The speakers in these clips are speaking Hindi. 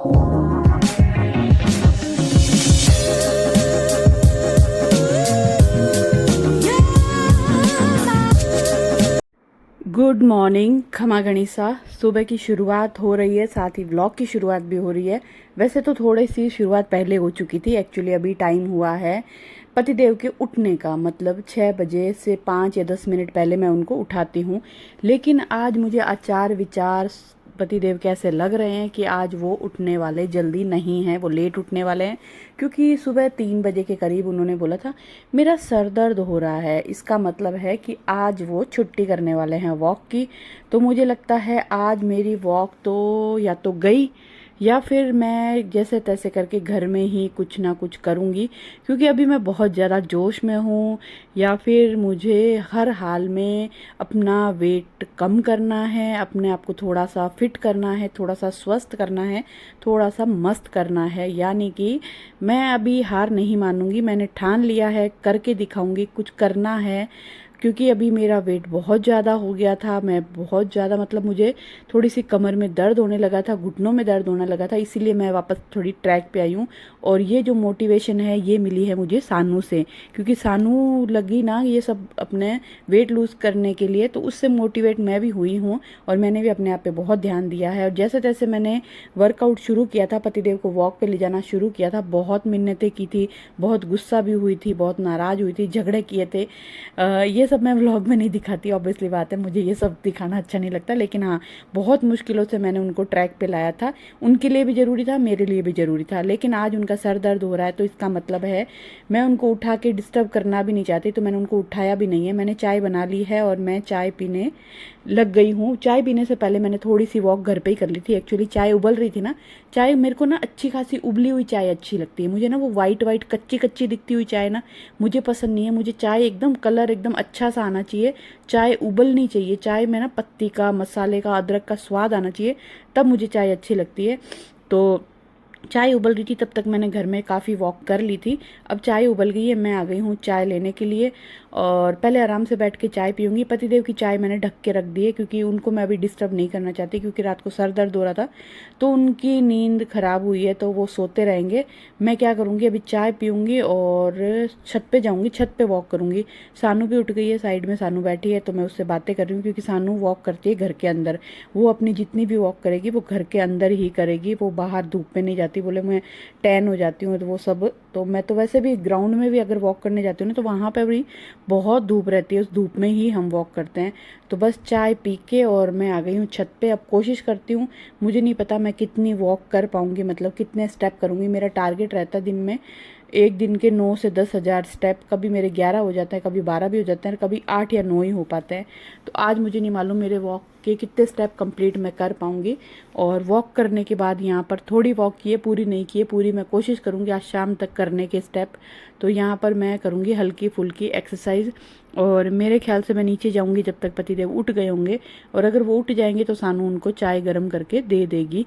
गुड मॉर्निंग, खमा गणिसा। सुबह की शुरुआत हो रही है, साथ ही व्लॉग की शुरुआत भी हो रही है। वैसे तो थोड़ी सी शुरुआत पहले हो चुकी थी, एक्चुअली अभी टाइम हुआ है पतिदेव के उठने का, मतलब 6 बजे से 5 या 10 मिनट पहले मैं उनको उठाती हूँ। लेकिन आज मुझे आचार विचार पतिदेव कैसे लग रहे हैं कि आज वो उठने वाले जल्दी नहीं हैं, वो लेट उठने वाले हैं। क्योंकि सुबह 3 बजे के करीब उन्होंने बोला था मेरा सर दर्द हो रहा है, इसका मतलब है कि आज वो छुट्टी करने वाले हैं वॉक की। तो मुझे लगता है आज मेरी वॉक तो या तो गई या फिर मैं जैसे तैसे करके घर में ही कुछ ना कुछ करूँगी, क्योंकि अभी मैं बहुत ज़्यादा जोश में हूँ। या फिर मुझे हर हाल में अपना वेट कम करना है, अपने आप को थोड़ा सा फिट करना है, थोड़ा सा स्वस्थ करना है, थोड़ा सा मस्त करना है। यानी कि मैं अभी हार नहीं मानूंगी, मैंने ठान लिया है, करके दिखाऊंगी, कुछ करना है। क्योंकि अभी मेरा वेट बहुत ज़्यादा हो गया था, मैं बहुत ज़्यादा मतलब मुझे थोड़ी सी कमर में दर्द होने लगा था, घुटनों में दर्द होने लगा था, इसीलिए मैं वापस थोड़ी ट्रैक पे आई हूँ। और ये जो मोटिवेशन है ये मिली है मुझे सानू से, क्योंकि सानू लगी ना ये सब अपने वेट लूज़ करने के लिए, तो उससे मोटिवेट मैं भी हुई हूँ। और मैंने भी अपने आप पे बहुत ध्यान दिया है, और जैसे तैसे मैंने वर्कआउट शुरू किया था, पतिदेव को वॉक पे ले जाना शुरू किया था। बहुत मिन्नतें की थी, बहुत गुस्सा भी हुई थी, बहुत नाराज़ हुई थी, झगड़े किए थे। ये सब मैं व्लॉग में नहीं दिखाती, ऑब्वियसली बात है, मुझे ये सब दिखाना अच्छा नहीं लगता। लेकिन हाँ, बहुत मुश्किलों से मैंने उनको ट्रैक पे लाया था। उनके लिए भी ज़रूरी था, मेरे लिए भी ज़रूरी था। लेकिन आज उनका सर दर्द हो रहा है, तो इसका मतलब है मैं उनको उठा के डिस्टर्ब करना भी नहीं चाहती, तो मैंने उनको उठाया भी नहीं है। मैंने चाय बना ली है और मैं चाय पीने लग गई हूँ। चाय पीने से पहले मैंने थोड़ी सी वॉक घर पे ही कर ली थी। एक्चुअली चाय उबल रही थी ना, चाय मेरे को ना अच्छी खासी उबली हुई चाय अच्छी लगती है। मुझे ना वो वाइट वाइट कच्ची कच्ची दिखती हुई चाय ना मुझे पसंद नहीं है। मुझे चाय एकदम कलर एकदम अच्छा सा आना चाहिए, चाय उबलनी चाहिए, चाय में ना पत्ती का, मसाले का, अदरक का स्वाद आना चाहिए, तब मुझे चाय अच्छी लगती है। तो चाय उबल रही थी, तब तक मैंने घर में काफ़ी वॉक कर ली थी। अब चाय उबल गई है, मैं आ गई हूँ चाय लेने के लिए, और पहले आराम से बैठ के चाय पीऊँगी। पतिदेव की चाय मैंने ढक के रख दी है, क्योंकि उनको मैं अभी डिस्टर्ब नहीं करना चाहती, क्योंकि रात को सर दर्द हो रहा था, तो उनकी नींद ख़राब हुई है, तो वो सोते रहेंगे। मैं क्या करूँगी, अभी चाय पीऊँगी और छत पे जाऊँगी, छत पे वॉक करूँगी। सानू भी उठ गई है, साइड में सानू बैठी है, तो मैं उससे बातें कर रही हूँ, क्योंकि सानू वॉक करती है घर के अंदर। वो अपनी जितनी भी वॉक करेगी वो घर के अंदर ही करेगी, वो बाहर धूप में नहीं जाती। बोले मैं टैन हो जाती हूँ, तो वो सब, तो मैं तो वैसे भी ग्राउंड में भी अगर वॉक करने जाती हूँ ना, तो वहाँ पे भी बहुत धूप रहती है, उस धूप में ही हम वॉक करते हैं। तो बस चाय पी के और मैं आ गई हूँ छत पे। अब कोशिश करती हूँ, मुझे नहीं पता मैं कितनी वॉक कर पाऊँगी, मतलब कितने स्टेप करूँगी। मेरा टारगेट रहता है दिन में, एक दिन के 9 से 10 हज़ार स्टेप। कभी मेरे 11 हो जाते हैं, कभी 12 भी हो जाते हैं, कभी 8 या 9 ही हो पाते हैं। तो आज मुझे नहीं मालूम मेरे वॉक के कितने स्टेप कंप्लीट मैं कर पाऊँगी। और वॉक करने के बाद यहाँ पर थोड़ी वॉक की है, पूरी नहीं की है, पूरी मैं कोशिश करूँगी आज शाम तक करने के स्टेप। तो यहाँ पर मैं करूँगी हल्की फुल्की एक्सरसाइज, और मेरे ख्याल से मैं नीचे जाऊँगी जब तक पतिदेव उठ गए होंगे। और अगर वो उठ जाएंगे तो सानू उनको चाय गर्म करके दे देगी।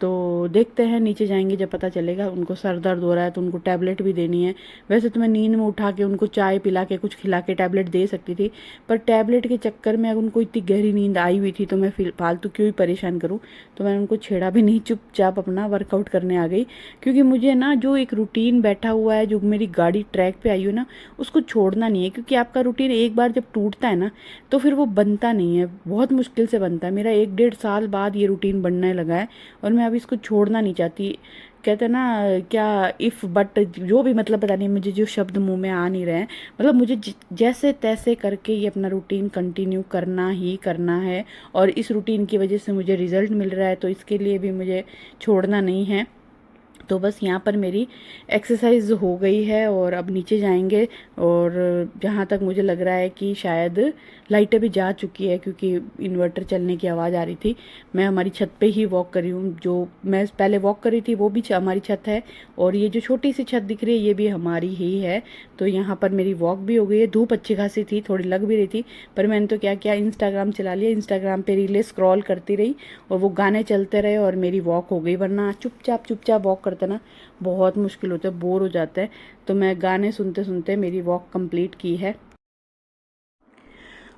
तो देखते हैं, नीचे जाएंगे जब पता चलेगा। उनको सर दर्द हो रहा है तो उनको टैबलेट भी देनी है। वैसे तो मैं नींद में उठा के उनको चाय पिला के कुछ खिला के टैबलेट दे सकती थी, पर टैबलेट के चक्कर में अगर उनको इतनी गहरी नींद आई हुई थी तो मैं फालतू क्यों ही परेशान करूँ। तो मैंने उनको छेड़ा भी नहीं, चुपचाप अपना वर्कआउट करने आ गई। क्योंकि मुझे ना जो एक रूटीन बैठा हुआ है, जो मेरी गाड़ी ट्रैक पे आई हो ना, उसको छोड़ना नहीं है। क्योंकि आपका रूटीन एक बार जब टूटता है ना, तो फिर वो बनता नहीं है, बहुत मुश्किल से बनता है। मेरा 1 डेढ़ साल बाद ये रूटीन बनने लगा है, और मैं अब इसको छोड़ना नहीं चाहती। कहते हैं ना क्या, इफ़ बट जो भी, मतलब पता नहीं मुझे जो शब्द मुंह में आ नहीं रहे हैं। मतलब मुझे जैसे तैसे करके ये अपना रूटीन कंटिन्यू करना ही करना है, और इस रूटीन की वजह से मुझे रिज़ल्ट मिल रहा है, तो इसके लिए भी मुझे छोड़ना नहीं है। तो बस यहाँ पर मेरी एक्सरसाइज हो गई है, और अब नीचे जाएंगे। और जहाँ तक मुझे लग रहा है कि शायद लाइटें भी जा चुकी है, क्योंकि इन्वर्टर चलने की आवाज़ आ रही थी। मैं हमारी छत पे ही वॉक कर रही हूँ, जो मैं पहले वॉक कर रही थी वो भी हमारी छत है, और ये जो छोटी सी छत दिख रही है ये भी हमारी ही है। तो यहाँ पर मेरी वॉक भी हो गई है। धूप अच्छी खासी थी, थोड़ी लग भी रही थी, पर मैंने तो क्या किया, इंस्टाग्राम चला लिया, इंस्टाग्राम पे रीलें स्क्रॉल करती रही, और वो गाने चलते रहे, और मेरी वॉक हो गई। वरना चुपचाप चुपचाप वॉक करते ना बहुत मुश्किल होता है, बोर हो जाता है। तो मैं गाने सुनते सुनते मेरी वॉक कंप्लीट की है।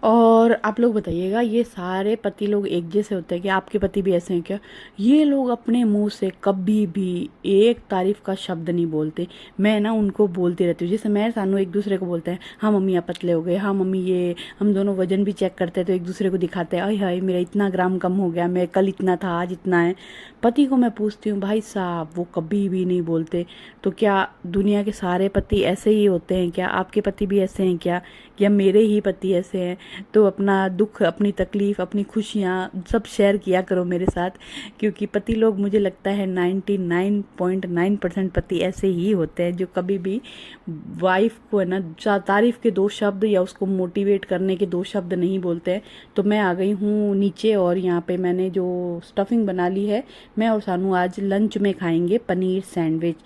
और आप लोग बताइएगा, ये सारे पति लोग एक जैसे होते हैं क्या? आपके पति भी ऐसे हैं क्या? ये लोग अपने मुंह से कभी भी एक तारीफ का शब्द नहीं बोलते। मैं ना उनको बोलती रहती हूँ, जैसे मैं सानू एक दूसरे को बोलते हैं, हाँ मम्मी आप पतले हो गए, हाँ मम्मी ये, हम दोनों वजन भी चेक करते हैं तो एक दूसरे को दिखाते हैं, अय हाय मेरा इतना ग्राम कम हो गया, मैं कल इतना था आज इतना है। पति को मैं पूछती हूँ, भाई साहब वो कभी भी नहीं बोलते। तो क्या दुनिया के सारे पति ऐसे ही होते हैं क्या? आपके पति भी ऐसे हैं क्या? या मेरे ही पति ऐसे हैं? तो अपना दुख, अपनी तकलीफ़, अपनी खुशियाँ सब शेयर किया करो मेरे साथ, क्योंकि पति लोग मुझे लगता है 99.9% पति ऐसे ही होते हैं जो कभी भी वाइफ को है ना तारीफ़ के दो शब्द या उसको मोटिवेट करने के दो शब्द नहीं बोलते हैं। तो मैं आ गई हूँ नीचे और यहाँ पे मैंने जो स्टफिंग बना ली है, मैं और सानू आज लंच में खाएंगे पनीर सैंडविच।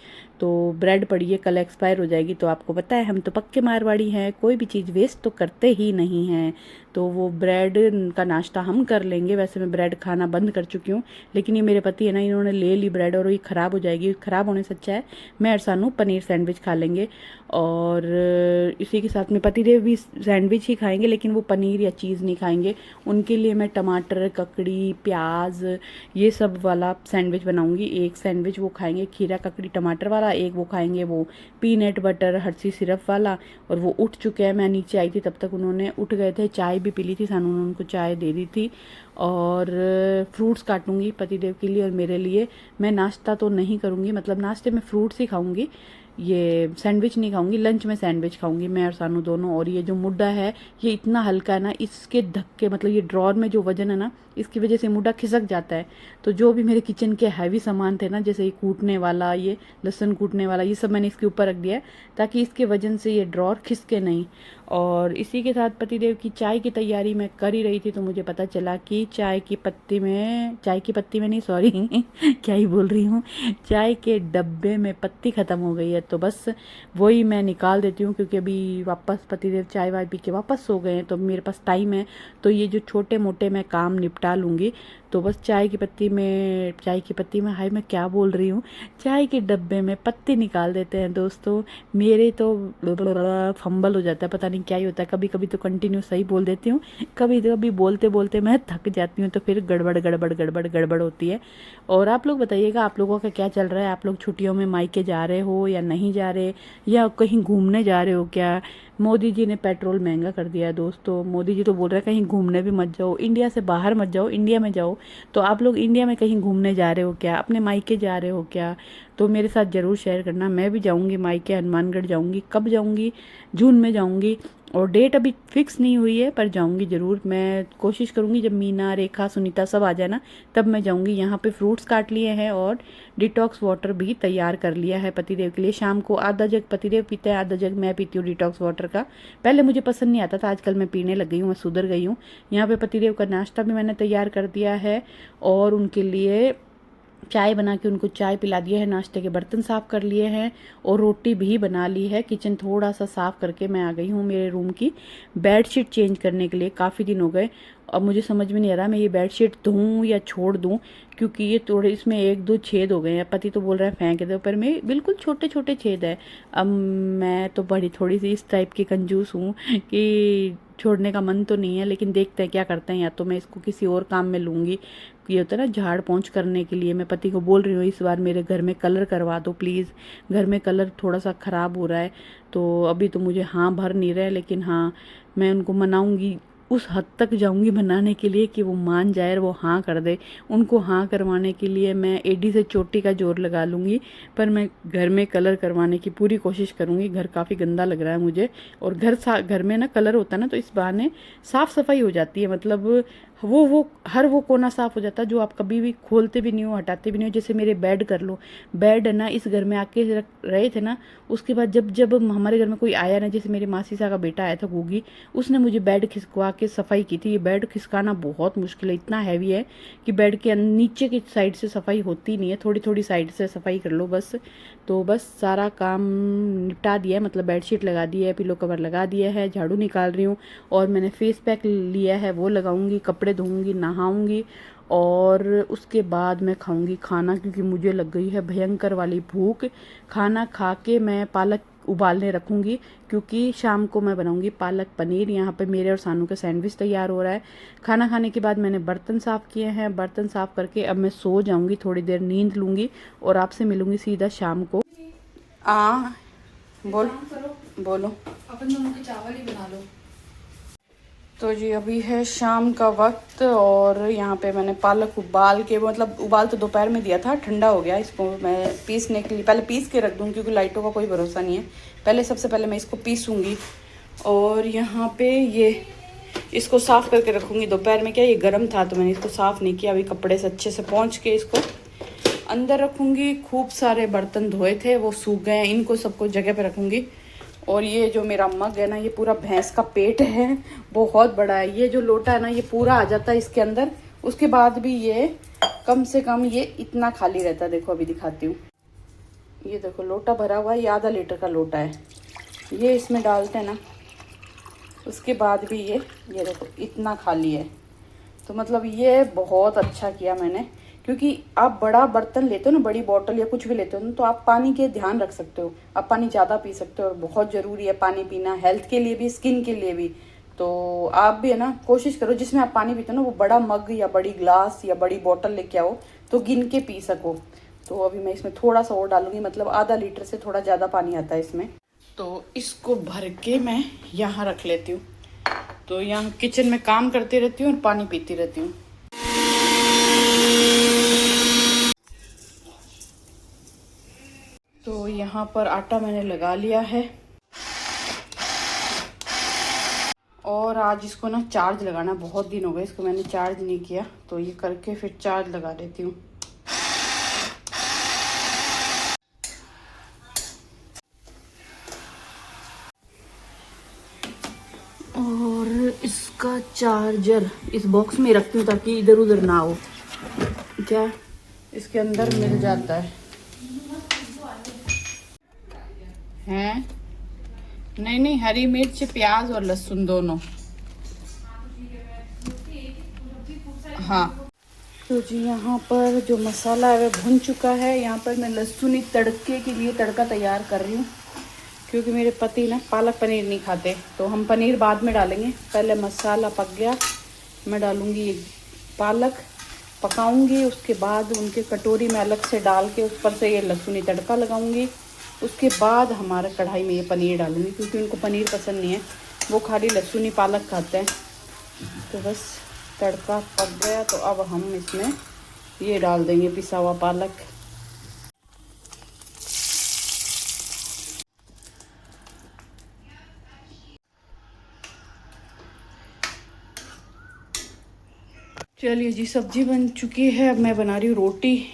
तो ब्रेड पड़ी है, कल एक्सपायर हो जाएगी, तो आपको पता है हम तो पक्के मारवाड़ी हैं, कोई भी चीज़ वेस्ट तो करते ही नहीं हैं। तो वो ब्रेड का नाश्ता हम कर लेंगे। वैसे मैं ब्रेड खाना बंद कर चुकी हूँ, लेकिन ये मेरे पति है ना, इन्होंने ले ली ब्रेड और ये ख़राब हो जाएगी। ख़राब होने से अच्छा है मैं और सानू पनीर सैंडविच खा लेंगे। और इसी के साथ में पतिदेव भी सैंडविच ही खाएंगे, लेकिन वो पनीर या चीज़ नहीं खाएंगे। उनके लिए मैं टमाटर, ककड़ी, प्याज ये सब वाला सैंडविच बनाऊंगी। एक सैंडविच वो खाएंगे खीरा ककड़ी टमाटर वाला, एक वो खाएंगे वो पीनट बटर हर्षी सिरप वाला। और वो उठ चुके हैं, मैं नीचे आई थी तब तक उन्होंने उठ गए थे। चाय भी पी ली थी सानू ने उनको चाय दे दी थी। और फ्रूट्स काटूंगी पतिदेव के लिए और मेरे लिए। मैं नाश्ता तो नहीं करूँगी, मतलब नाश्ते में फ्रूट्स ही खाऊंगी, ये सैंडविच नहीं खाऊंगी। लंच में सैंडविच खाऊंगी मैं और सानू दोनों। और ये जो मुड्डा है ये इतना हल्का है ना, इसके धक्के मतलब ये ड्रॉर में जो वजन है ना, इसकी वजह से मुड्डा खिसक जाता है। तो जो भी मेरे किचन के हैवी सामान थे ना, जैसे ये कूटने वाला, ये लहसुन कूटने वाला, ये सब मैंने इसके ऊपर रख दिया है ताकि इसके वजन से ये ड्रॉर खिसके नहीं। और इसी के साथ पतिदेव की चाय की तैयारी मैं कर ही रही थी, तो मुझे पता चला कि चाय की पत्ती में नहीं, सॉरी क्या ही बोल रही हूँ, चाय के डब्बे में पत्ती ख़त्म हो गई है। तो बस वही मैं निकाल देती हूँ, क्योंकि अभी वापस पतिदेव चाय वाय पी के वापस सो गए हैं, तो मेरे पास टाइम है। तो ये जो छोटे मोटे मैं काम निपटा लूँगी। तो बस चाय की पत्ती में हाय मैं क्या बोल रही हूँ, चाय के डब्बे में पत्ती निकाल देते हैं दोस्तों। मेरे तो फंबल हो जाता है, पता नहीं क्या ही होता है। कभी कभी तो कंटिन्यू सही बोल देती हूँ, कभी कभी बोलते बोलते मैं थक जाती हूँ, तो फिर गड़बड़ गड़बड़ गड़बड़ गड़बड़ होती है। और आप लोग बताइएगा, आप लोगों का क्या चल रहा है? आप लोग छुट्टियों में मायके जा रहे हो या नहीं जा रहे, या कहीं घूमने जा रहे हो क्या? मोदी जी ने पेट्रोल महंगा कर दिया है दोस्तों। मोदी जी तो बोल रहे हैं कहीं घूमने भी मत जाओ, इंडिया से बाहर मत जाओ, इंडिया में जाओ। तो आप लोग इंडिया में कहीं घूमने जा रहे हो क्या? अपने मायके जा रहे हो क्या? तो मेरे साथ ज़रूर शेयर करना। मैं भी जाऊंगी मायके, हनुमानगढ़ जाऊंगी। कब जाऊंगी? जून में जाऊंगी, और डेट अभी फिक्स नहीं हुई है, पर जाऊंगी ज़रूर। मैं कोशिश करूंगी जब मीना, रेखा, सुनीता सब आ जाए ना, तब मैं जाऊंगी। यहाँ पे फ्रूट्स काट लिए हैं और डिटॉक्स वाटर भी तैयार कर लिया है पतिदेव के लिए। शाम को आधा जग पतिदेव पीते हैं, आधा जग मैं पीती हूँ डिटॉक्स वाटर का। पहले मुझे पसंद नहीं आता था, आजकल मैं पीने लग गई हूँ, मैं सुधर गई हूँ। यहाँ पे पतिदेव का नाश्ता भी मैंने तैयार कर दिया है, और उनके लिए चाय बना के उनको चाय पिला दिया है, नाश्ते के बर्तन साफ़ कर लिए हैं, और रोटी भी बना ली है। किचन थोड़ा सा साफ़ करके मैं आ गई हूँ मेरे रूम की बेडशीट चेंज करने के लिए। काफ़ी दिन हो गए, अब मुझे समझ में नहीं आ रहा मैं ये बेडशीट धोऊँ या छोड़ दूँ, क्योंकि ये थोड़े इसमें एक दो छेद हो गए हैं। पति तो बोल रहा है फेंक दो, पर मैं बिल्कुल छोटे छोटे छेद है। अब मैं तो बड़ी थोड़ी सी इस टाइप की कंजूस हूँ कि छोड़ने का मन तो नहीं है, लेकिन देखते हैं क्या करते हैं। या तो मैं इसको किसी और काम में लूँगी, ये होता है ना झाड़ पोंछ करने के लिए। मैं पति को बोल रही हूँ इस बार मेरे घर में कलर करवा दो प्लीज़, घर में कलर थोड़ा सा ख़राब हो रहा है। तो अभी तो मुझे हाँ भर नहीं रहा है, लेकिन हाँ मैं उनको मनाऊँगी, उस हद तक जाऊंगी बनाने के लिए कि वो मान जाए और वो हाँ कर दे। उनको हाँ करवाने के लिए मैं एडी से चोटी का जोर लगा लूँगी, पर मैं घर में कलर करवाने की पूरी कोशिश करूँगी। घर काफ़ी गंदा लग रहा है मुझे, और घर में ना कलर होता है ना, तो इस बहाने साफ़ सफाई हो जाती है। मतलब वो कोना साफ़ हो जाता है जो आप कभी भी खोलते भी नहीं हो, हटाते भी नहीं हो। जैसे मेरे बेड कर लो, बेड है ना, इस घर में आके रहे थे ना, उसके बाद जब जब हमारे घर में कोई आया ना, जैसे मेरी मासी सा का बेटा आया था गोगी, उसने मुझे बेड खिसकवा के सफाई की थी। ये बेड खिसकाना बहुत मुश्किल है, इतना हैवी है कि बेड के नीचे की साइड से सफाई होती नहीं है, थोड़ी थोड़ी साइड से सफाई कर लो बस। तो बस सारा काम निपटा दिया है, मतलब बेडशीट लगा दी है, पिलो कवर लगा दिया है, झाड़ू निकाल रही हूँ, और मैंने फेस पैक लिया है वो लगाऊंगी, कपड़े धोऊंगी, नहाऊंगी, और उसके बाद मैं खाऊंगी खाना, क्योंकि मुझे लग गई है भयंकर वाली भूख। खाना खा के मैं पालक उबालने रखूँगी, क्योंकि शाम को मैं बनाऊँगी पालक पनीर। यहाँ पे मेरे और सानू का सैंडविच तैयार हो रहा है। खाना खाने के बाद मैंने बर्तन साफ़ किए हैं। बर्तन साफ़ करके अब मैं सो जाऊँगी, थोड़ी देर नींद लूँगी और आपसे मिलूँगी सीधा शाम को। बोलो। अपन दोनों के चावल ही बना लो। तो जी अभी है शाम का वक्त और यहाँ पे मैंने पालक उबाल के, मतलब उबाल तो दोपहर में दिया था, ठंडा हो गया। इसको मैं पीसने के लिए पहले पीस के रख दूँ, क्योंकि लाइटों का कोई भरोसा नहीं है। पहले सबसे पहले मैं इसको पीसूँगी और यहाँ पे ये इसको साफ़ करके रखूँगी। दोपहर में क्या ये गर्म था तो मैंने इसको साफ़ नहीं किया। अभी कपड़े से अच्छे से पोंछ के इसको अंदर रखूँगी। खूब सारे बर्तन धोए थे, वो सूख गए हैं, इनको सबको जगह पे रखूँगी। और ये जो मेरा मग है ना, ये पूरा भैंस का पेट है, बहुत बड़ा है। ये जो लोटा है ना, ये पूरा आ जाता है इसके अंदर। उसके बाद भी ये कम से कम ये इतना खाली रहता है। देखो अभी दिखाती हूँ, ये देखो लोटा भरा हुआ है, ये आधा लीटर का लोटा है। ये इसमें डालते हैं ना, उसके बाद भी ये देखो इतना खाली है। तो मतलब ये बहुत अच्छा किया मैंने, क्योंकि आप बड़ा बर्तन लेते हो ना, बड़ी बोतल या कुछ भी लेते हो ना, तो आप पानी के ध्यान रख सकते हो। आप पानी ज़्यादा पी सकते हो और बहुत ज़रूरी है पानी पीना, हेल्थ के लिए भी, स्किन के लिए भी। तो आप भी है ना, कोशिश करो जिसमें आप पानी पीते हो ना, वो बड़ा मग या बड़ी ग्लास या बड़ी बोतल लेके आओ, तो गिन के पी सको। तो अभी मैं इसमें थोड़ा सा और डालूंगी, मतलब आधा लीटर से थोड़ा ज़्यादा पानी आता है इसमें। तो इसको भर के मैं यहाँ रख लेती हूँ। तो यहाँ किचन में काम करती रहती हूँ और पानी पीती रहती हूँ। तो यहाँ पर आटा मैंने लगा लिया है और आज इसको ना चार्ज लगाना, बहुत दिन हो गए इसको मैंने चार्ज नहीं किया, तो ये करके फिर चार्ज लगा देती हूँ। और इसका चार्जर इस बॉक्स में रखती हूँ ताकि इधर उधर ना हो। क्या इसके अंदर मिल जाता है? नहीं, हरी मिर्च, प्याज और लहसुन दोनों। हाँ, तो जी यहाँ पर जो मसाला है वह भुन चुका है। यहाँ पर मैं लहसुनी तड़के के लिए तड़का तैयार कर रही हूँ, क्योंकि मेरे पति ना पालक पनीर नहीं खाते, तो हम पनीर बाद में डालेंगे। पहले मसाला पक गया, मैं डालूँगी पालक, पकाऊंगी, उसके बाद उनके कटोरी में अलग से डाल के उस पर से ये लहसुनी तड़का लगाऊंगी। उसके बाद हमारे कढ़ाई में ये पनीर डालूंगी, क्योंकि उनको पनीर पसंद नहीं है, वो खाली लहसुनी पालक खाते हैं। तो बस तड़का पक गया, तो अब हम इसमें ये डाल देंगे पिसा हुआ पालक। चलिए जी, सब्जी बन चुकी है। अब मैं बना रही हूँ रोटी।